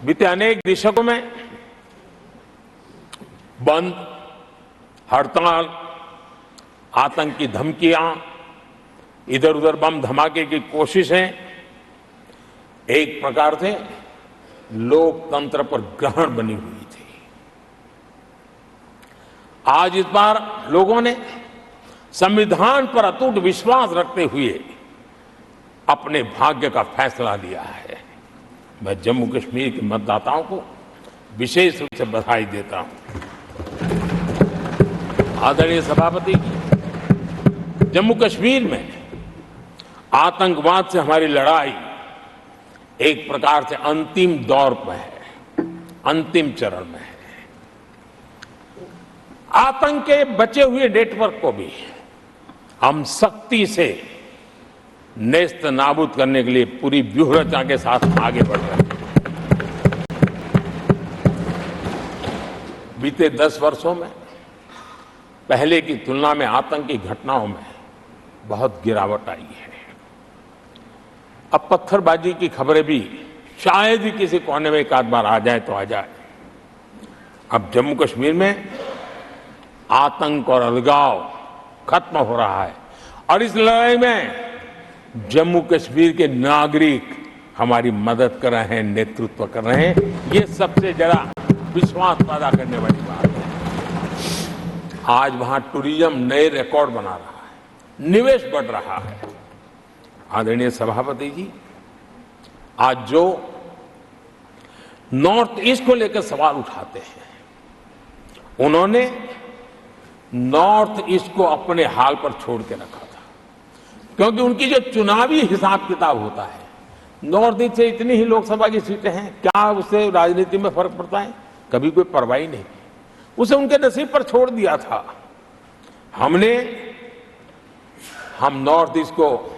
बीते अनेक दशकों में बंद, हड़ताल, आतंक की धमकियां, इधर उधर बम धमाके की कोशिशें एक प्रकार से लोकतंत्र पर ग्रहण बनी हुई थी। आज इस बार लोगों ने संविधान पर अटूट विश्वास रखते हुए अपने भाग्य का फैसला लिया है। मैं जम्मू कश्मीर के मतदाताओं को विशेष रूप से बधाई देता हूं। आदरणीय सभापति, जम्मू कश्मीर में आतंकवाद से हमारी लड़ाई एक प्रकार से अंतिम दौर में है, अंतिम चरण में है। आतंक के बचे हुए नेटवर्क को भी हम सख्ती से नेस्त नाबूद करने के लिए पूरी व्यूह रचना के साथ आगे बढ़ रहे हैं। बीते 10 वर्षों में पहले की तुलना में आतंकी घटनाओं में बहुत गिरावट आई है। अब पत्थरबाजी की खबरें भी शायद ही किसी कोने में एक आध बार आ जाए तो आ जाए। अब जम्मू कश्मीर में आतंक और अलगाव खत्म हो रहा है और इस लड़ाई में जम्मू कश्मीर के नागरिक हमारी मदद कर रहे हैं, नेतृत्व कर रहे हैं। ये सबसे जरा विश्वास पैदा करने वाली बात है। आज वहां टूरिज्म नए रिकॉर्ड बना रहा है, निवेश बढ़ रहा है। आदरणीय सभापति जी, आज जो नॉर्थ ईस्ट को लेकर सवाल उठाते हैं, उन्होंने नॉर्थ ईस्ट को अपने हाल पर छोड़ के रखा था, क्योंकि उनकी जो चुनावी हिसाब किताब होता है, नॉर्थ ईस्ट से इतनी ही लोकसभा की सीटें हैं, क्या उससे राजनीति में फर्क पड़ता है? कभी कोई परवाह ही नहीं, उसे उनके नसीब पर छोड़ दिया था। हम नॉर्थ ईस्ट को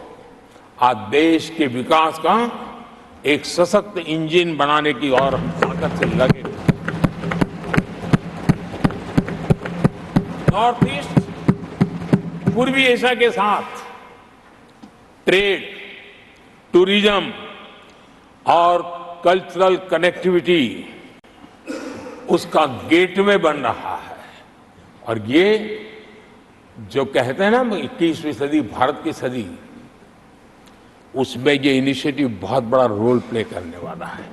आज देश के विकास का एक सशक्त इंजन बनाने की और हम ताकत से लगे। नॉर्थ ईस्ट पूर्वी एशिया के साथ ट्रेड, टूरिज्म और कल्चरल कनेक्टिविटी उसका गेटवे बन रहा है। और ये जो कहते हैं ना 21वीं सदी भारत की सदी, उसमें ये इनिशिएटिव बहुत बड़ा रोल प्ले करने वाला है।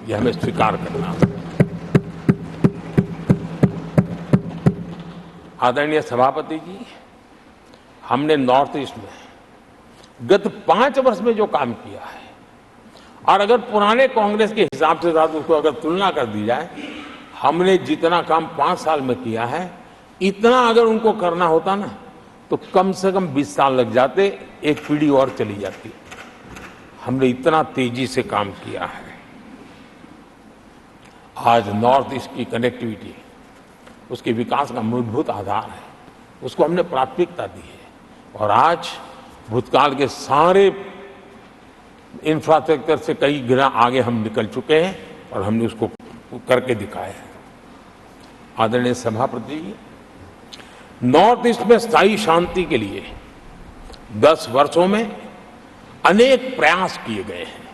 ये हमें स्वीकार करना है। आदरणीय सभापति जी, हमने नॉर्थ ईस्ट में गत 5 वर्ष में जो काम किया है, और अगर पुराने कांग्रेस के हिसाब से साथ उसको अगर तुलना कर दी जाए, हमने जितना काम 5 साल में किया है, इतना अगर उनको करना होता ना तो कम से कम 20 साल लग जाते, एक पीढ़ी और चली जाती। हमने इतना तेजी से काम किया है। आज नॉर्थ ईस्ट की कनेक्टिविटी उसके विकास का मूलभूत आधार है, उसको हमने प्राथमिकता दी है। और आज भूतकाल के सारे इंफ्रास्ट्रक्चर से कई गुना आगे हम निकल चुके हैं और हमने उसको करके दिखाया है। आदरणीय सभापति जी, नॉर्थ ईस्ट में स्थायी शांति के लिए 10 वर्षों में अनेक प्रयास किए गए हैं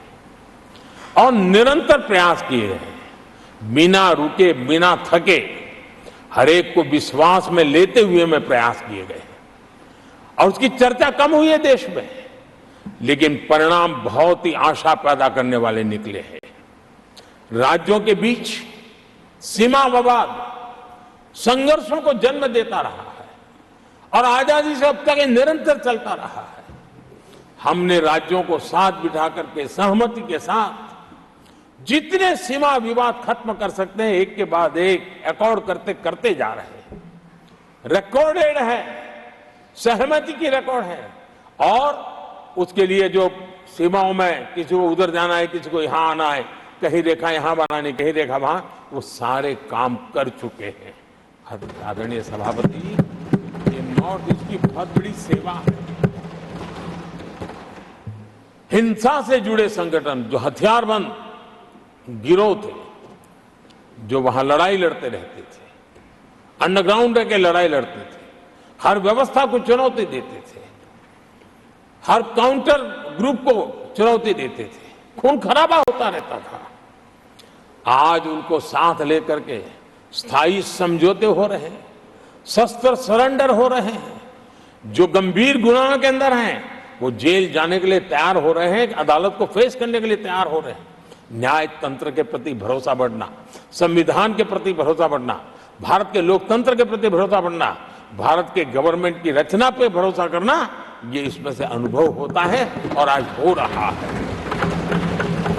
और निरंतर प्रयास किए गए हैं। बिना रुके, बिना थके, हर एक को विश्वास में लेते हुए में प्रयास किए गए हैं और उसकी चर्चा कम हुई है देश में, लेकिन परिणाम बहुत ही आशा पैदा करने वाले निकले हैं। राज्यों के बीच सीमा विवाद संघर्षों को जन्म देता रहा है और आजादी से अब तक ये निरंतर चलता रहा है। हमने राज्यों को साथ बिठा करके सहमति के साथ जितने सीमा विवाद खत्म कर सकते हैं, एक के बाद एक अकॉर्ड करते जा रहे हैं। रिकॉर्डेड है, सहमति की रिकॉर्ड है। और उसके लिए जो सीमाओं में किसी को उधर जाना है, किसी को यहां आना है, कहीं रेखा यहां बनानी, कहीं रेखा वहां, वो सारे काम कर चुके हैं। आदरणीय सभापति जी, ये नॉर्थ ईस्ट की बहुत बड़ी सेवा है। हिंसा से जुड़े संगठन, जो हथियारबंद गिरोह थे, जो वहां लड़ाई लड़ते रहते थे, अंडरग्राउंड रह के लड़ाई लड़ते थे, हर व्यवस्था को चुनौती देते थे, हर काउंटर ग्रुप को चुनौती देते थे, खून खराबा होता रहता था। आज उनको साथ लेकर के स्थायी समझौते हो रहे हैं, शस्त्र सरेंडर हो रहे हैं। जो गंभीर गुनाह के अंदर हैं वो जेल जाने के लिए तैयार हो रहे हैं, अदालत को फेस करने के लिए तैयार हो रहे हैं। न्याय तंत्र के प्रति भरोसा बढ़ना, संविधान के प्रति भरोसा बढ़ना, भारत के लोकतंत्र के प्रति भरोसा बढ़ना, भारत के गवर्नमेंट की रचना पे भरोसा करना, ये इसमें से अनुभव होता है और आज हो रहा है।